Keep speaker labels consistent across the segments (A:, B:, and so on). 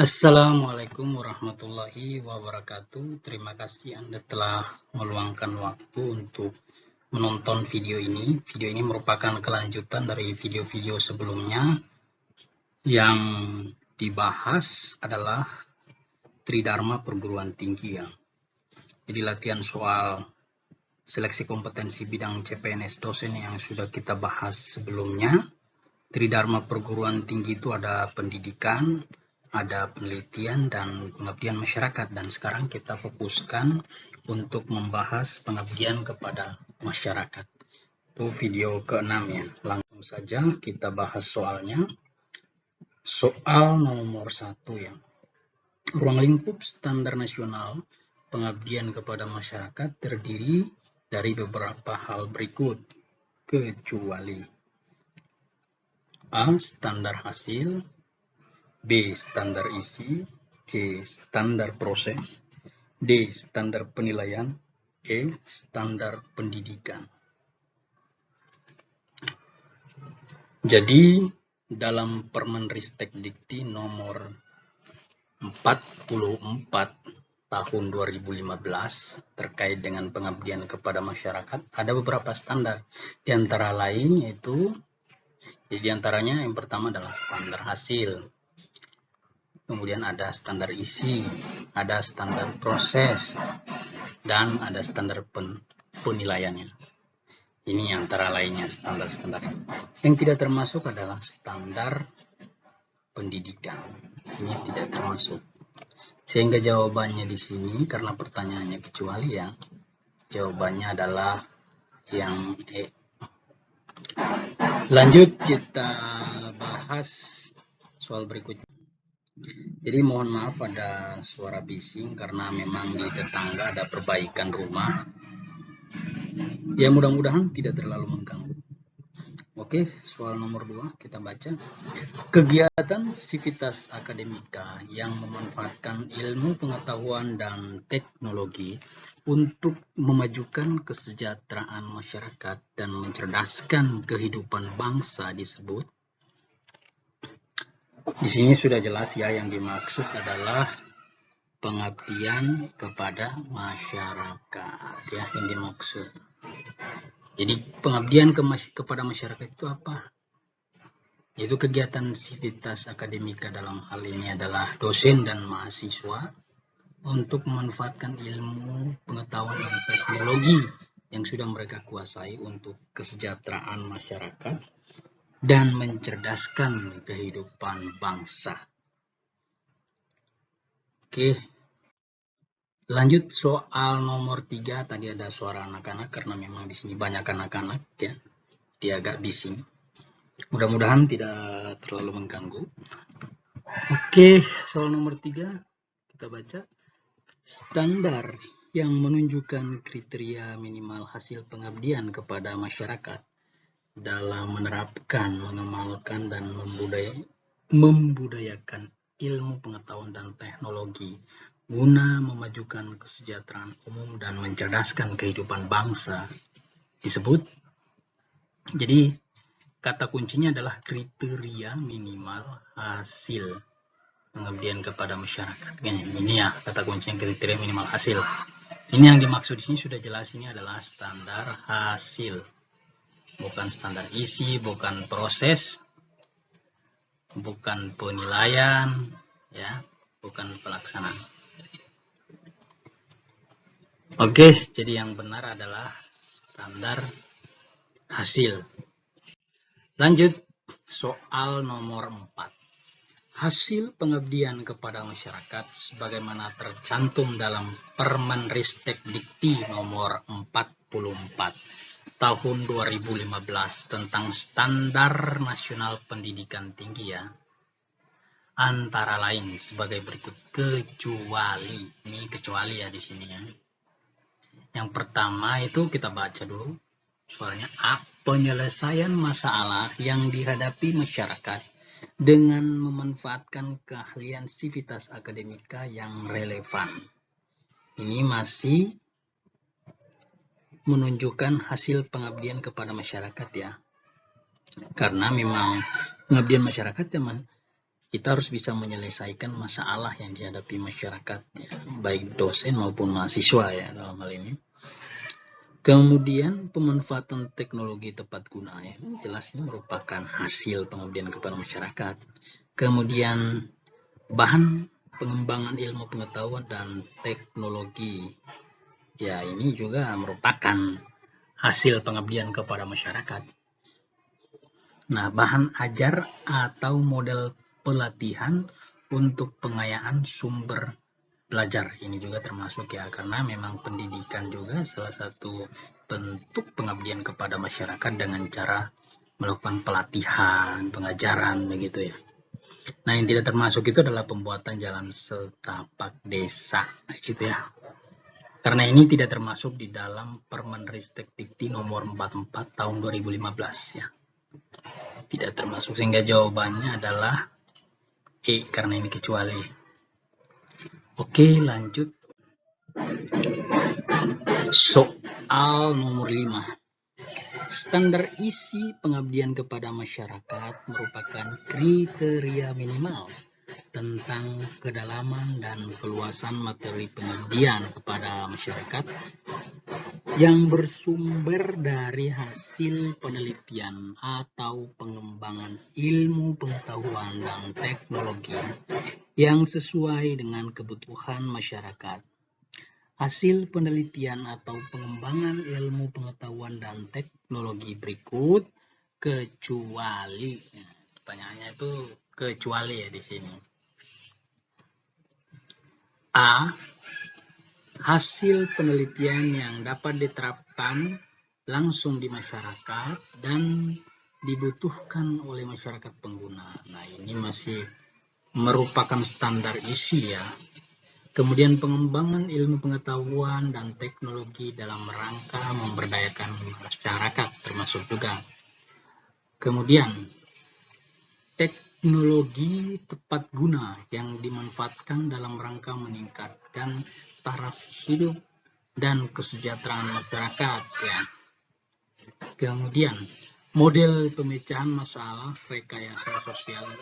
A: Assalamualaikum warahmatullahi wabarakatuh. Terima kasih Anda telah meluangkan waktu untuk menonton video ini. Video ini merupakan kelanjutan dari video-video sebelumnya. Yang dibahas adalah Tridharma Perguruan Tinggi ya. Jadi latihan soal seleksi kompetensi bidang CPNS dosen yang sudah kita bahas sebelumnya. Tridharma Perguruan Tinggi itu ada pendidikan, ada penelitian, dan pengabdian masyarakat. Dan sekarang kita fokuskan untuk membahas pengabdian kepada masyarakat. Itu video ke-6 ya. Langsung saja kita bahas soalnya. Soal nomor 1 ya. Ruang lingkup standar nasional pengabdian kepada masyarakat terdiri dari beberapa hal berikut, kecuali A. Standar hasil, B. Standar isi, C. Standar proses, D. Standar penilaian, E. Standar pendidikan. Jadi dalam Permenristek Dikti nomor 44 tahun 2015 terkait dengan pengabdian kepada masyarakat ada beberapa standar. Di antara lain yaitu di antaranya yang pertama adalah standar hasil. Kemudian ada standar isi, ada standar proses, dan ada standar penilaiannya. Ini antara lainnya standar-standar. Yang tidak termasuk adalah standar pendidikan. Ini tidak termasuk. Sehingga jawabannya di sini karena pertanyaannya kecuali ya, jawabannya adalah yang E. Lanjut kita bahas soal berikutnya. Jadi mohon maaf ada suara bising karena memang di tetangga ada perbaikan rumah. Ya mudah-mudahan tidak terlalu mengganggu. Oke, soal nomor 2 kita baca. Kegiatan sivitas akademika yang memanfaatkan ilmu pengetahuan dan teknologi untuk memajukan kesejahteraan masyarakat dan mencerdaskan kehidupan bangsa disebut. Di sini sudah jelas ya, yang dimaksud adalah pengabdian kepada masyarakat ya, yang dimaksud. Jadi pengabdian kepada masyarakat itu apa? Yaitu kegiatan sivitas akademika dalam hal ini adalah dosen dan mahasiswa untuk memanfaatkan ilmu, pengetahuan, dan teknologi yang sudah mereka kuasai untuk kesejahteraan masyarakat dan mencerdaskan kehidupan bangsa. Oke, lanjut soal nomor 3. Tadi ada suara anak-anak karena memang di sini banyak anak-anak ya, dia agak bising. Mudah-mudahan tidak terlalu mengganggu. Oke, soal nomor 3 kita baca. Standar yang menunjukkan kriteria minimal hasil pengabdian kepada masyarakat dalam menerapkan, mengamalkan, dan membudayakan ilmu pengetahuan dan teknologi guna memajukan kesejahteraan umum dan mencerdaskan kehidupan bangsa disebut. Jadi kata kuncinya adalah kriteria minimal hasil pengabdian kepada masyarakat. Ini ya kata kuncinya, kriteria minimal hasil. Ini yang dimaksud di sini sudah jelas, ini adalah standar hasil. Bukan standar isi, bukan proses, bukan penilaian, ya, bukan pelaksanaan. Oke, jadi yang benar adalah standar hasil. Lanjut soal nomor 4. Hasil pengabdian kepada masyarakat sebagaimana tercantum dalam Permenristek Dikti nomor 44 tahun 2015 tentang Standar Nasional Pendidikan Tinggi ya. Antara lain sebagai berikut, kecuali. Ini kecuali ya di sini ya. Yang pertama itu kita baca dulu soalnya A. Penyelesaian masalah yang dihadapi masyarakat dengan memanfaatkan keahlian sivitas akademika yang relevan. Ini masih menunjukkan hasil pengabdian kepada masyarakat ya. Karena memang pengabdian masyarakat kita harus bisa menyelesaikan masalah yang dihadapi masyarakat, ya, baik dosen maupun mahasiswa ya dalam hal ini. Kemudian pemanfaatan teknologi tepat guna, ya, jelas ini merupakan hasil pengabdian kepada masyarakat. Kemudian bahan pengembangan ilmu pengetahuan dan teknologi, ya ini juga merupakan hasil pengabdian kepada masyarakat. Nah, bahan ajar atau model pelatihan untuk pengayaan sumber belajar ini juga termasuk ya, karena memang pendidikan juga salah satu bentuk pengabdian kepada masyarakat dengan cara melakukan pelatihan, pengajaran begitu ya. Nah, yang tidak termasuk itu adalah pembuatan jalan setapak desa gitu ya. Karena ini tidak termasuk di dalam Permenristek Dikti nomor 44 tahun 2015 ya. Tidak termasuk, sehingga jawabannya adalah E karena ini kecuali. Oke, lanjut. Soal nomor 5. Standar isi pengabdian kepada masyarakat merupakan kriteria minimal tentang kedalaman dan keluasan materi pengabdian kepada masyarakat yang bersumber dari hasil penelitian atau pengembangan ilmu pengetahuan dan teknologi yang sesuai dengan kebutuhan masyarakat. Hasil penelitian atau pengembangan ilmu pengetahuan dan teknologi berikut kecuali, pertanyaannya itu kecuali ya di sini. A. Hasil penelitian yang dapat diterapkan langsung di masyarakat dan dibutuhkan oleh masyarakat pengguna. Nah, ini masih merupakan standar isi ya. Kemudian pengembangan ilmu pengetahuan dan teknologi dalam rangka memberdayakan masyarakat termasuk juga. Kemudian teknologi tepat guna yang dimanfaatkan dalam rangka meningkatkan taraf hidup dan kesejahteraan masyarakat ya. Kemudian model pemecahan masalah, rekayasa sosial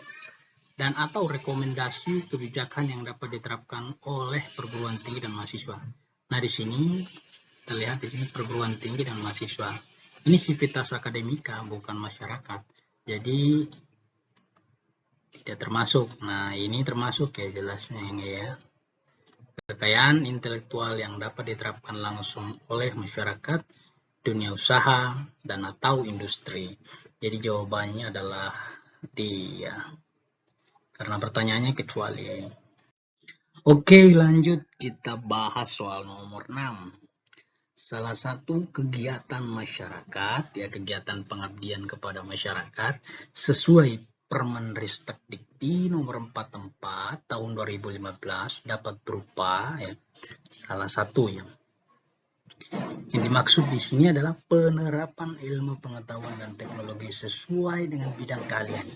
A: dan atau rekomendasi kebijakan yang dapat diterapkan oleh perguruan tinggi dan mahasiswa. Nah, di sini kita lihat di sini perguruan tinggi dan mahasiswa. Ini sivitas akademika bukan masyarakat. Jadi tidak termasuk. Nah, ini termasuk ya jelasnya ini ya. Kekayaan intelektual yang dapat diterapkan langsung oleh masyarakat, dunia usaha, dan atau industri. Jadi jawabannya adalah D ya. Karena pertanyaannya kecuali. Oke, lanjut kita bahas soal nomor 6. Salah satu kegiatan masyarakat, ya kegiatan pengabdian kepada masyarakat sesuai Permenristek Dikti nomor 44 tahun 2015 dapat berupa ya, salah satu yang dimaksud di sini adalah penerapan ilmu pengetahuan dan teknologi sesuai dengan bidang keahlian.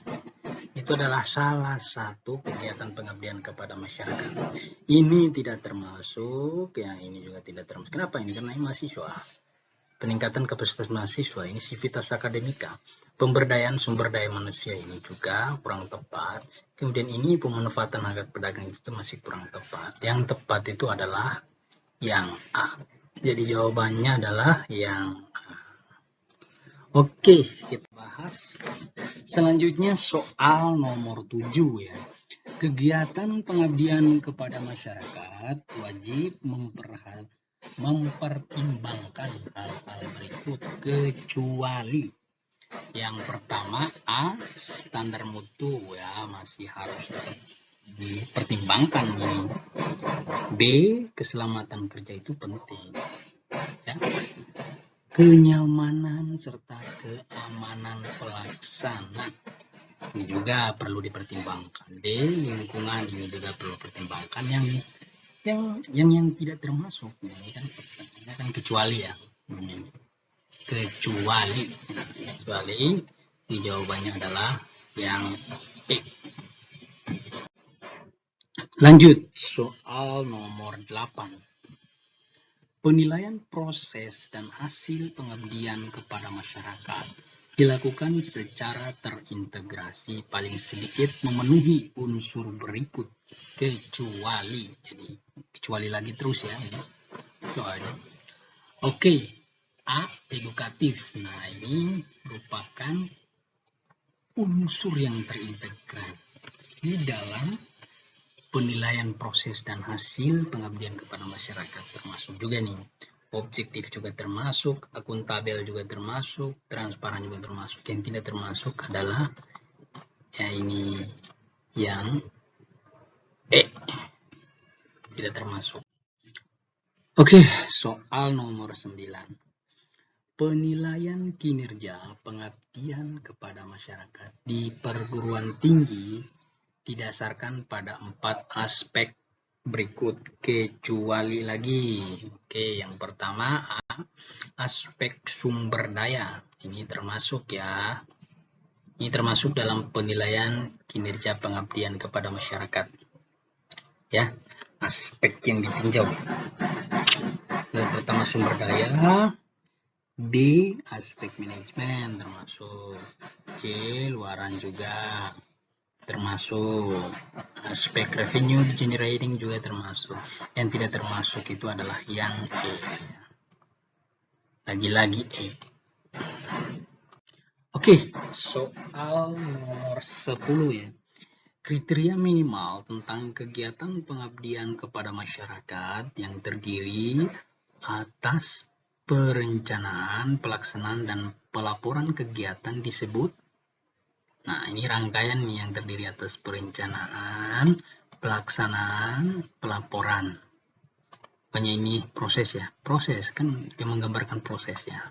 A: Itu adalah salah satu kegiatan pengabdian kepada masyarakat. Ini tidak termasuk, ya ini juga tidak termasuk. Kenapa ini? Karena ini mahasiswa. Peningkatan kapasitas mahasiswa, ini sivitas akademika. Pemberdayaan sumber daya manusia ini juga kurang tepat. Kemudian ini pemanfaatan harga pedagang itu masih kurang tepat. Yang tepat itu adalah yang A. Jadi jawabannya adalah yang A. Oke, kita bahas. Selanjutnya soal nomor 7 ya. Kegiatan pengabdian kepada masyarakat wajib mempertimbangkan hal-hal berikut kecuali yang pertama A, standar mutu ya masih harus dipertimbangkan ini. B, keselamatan kerja itu penting ya. Kenyamanan serta keamanan pelaksana ini juga perlu dipertimbangkan. D, lingkungan ini juga perlu dipertimbangkan. Yang tidak termasuk ini kan kecuali ya. Kecuali ini jawabannya adalah yang E. Lanjut soal nomor 8. Penilaian proses dan hasil pengabdian kepada masyarakat. dilakukan secara terintegrasi paling sedikit memenuhi unsur berikut kecuali. Jadi kecuali lagi terus ya ini soalnya. Oke, A, edukatif. Nah, ini merupakan unsur yang terintegrasi dalam penilaian proses dan hasil pengabdian kepada masyarakat, termasuk juga nih objektif juga termasuk, akuntabel juga termasuk, transparan juga termasuk. Yang tidak termasuk adalah ya ini yang tidak termasuk. Oke, soal nomor 9. Penilaian kinerja pengabdian kepada masyarakat di perguruan tinggi didasarkan pada 4 aspek berikut kecuali lagi. Oke, yang pertama aspek sumber daya. Ini termasuk ya. Ini termasuk dalam penilaian kinerja pengabdian kepada masyarakat. Ya, aspek yang ditinjau. Yang pertama sumber daya, B aspek manajemen termasuk, C luaran juga termasuk, aspek revenue generating juga termasuk. Yang tidak termasuk itu adalah yang E. Lagi-lagi E. Oke, soal nomor 10 ya. Kriteria minimal tentang kegiatan pengabdian kepada masyarakat yang terdiri atas perencanaan, pelaksanaan, dan pelaporan kegiatan disebut. Nah, ini rangkaian nih yang terdiri atas perencanaan, pelaksanaan, pelaporan. Pokoknya ini proses ya. Proses kan dia menggambarkan proses ya.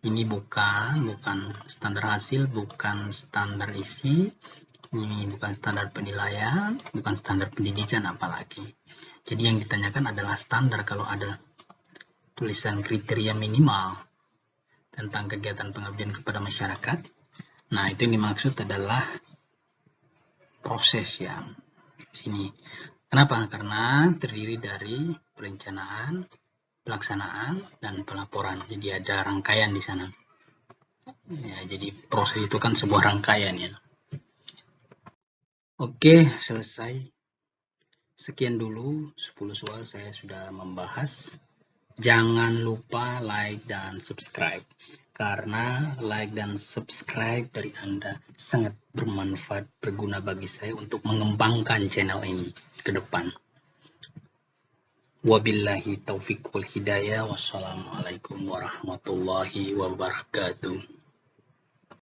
A: Ini bukan standar hasil, bukan standar isi. Ini bukan standar penilaian, bukan standar pendidikan apalagi. Jadi yang ditanyakan adalah standar kalau ada tulisan kriteria minimal tentang kegiatan pengabdian kepada masyarakat. Nah, itu yang dimaksud adalah proses yang sini. Kenapa? Karena terdiri dari perencanaan, pelaksanaan, dan pelaporan. Jadi ada rangkaian di sana. Ya, jadi proses itu kan sebuah rangkaian ya. Oke, selesai. Sekian dulu 10 soal saya sudah membahas. Jangan lupa like dan subscribe. Karena like dan subscribe dari Anda sangat bermanfaat, berguna bagi saya untuk mengembangkan channel ini ke depan. Wabillahi taufiq wal hidayah. Wassalamualaikum warahmatullahi wabarakatuh.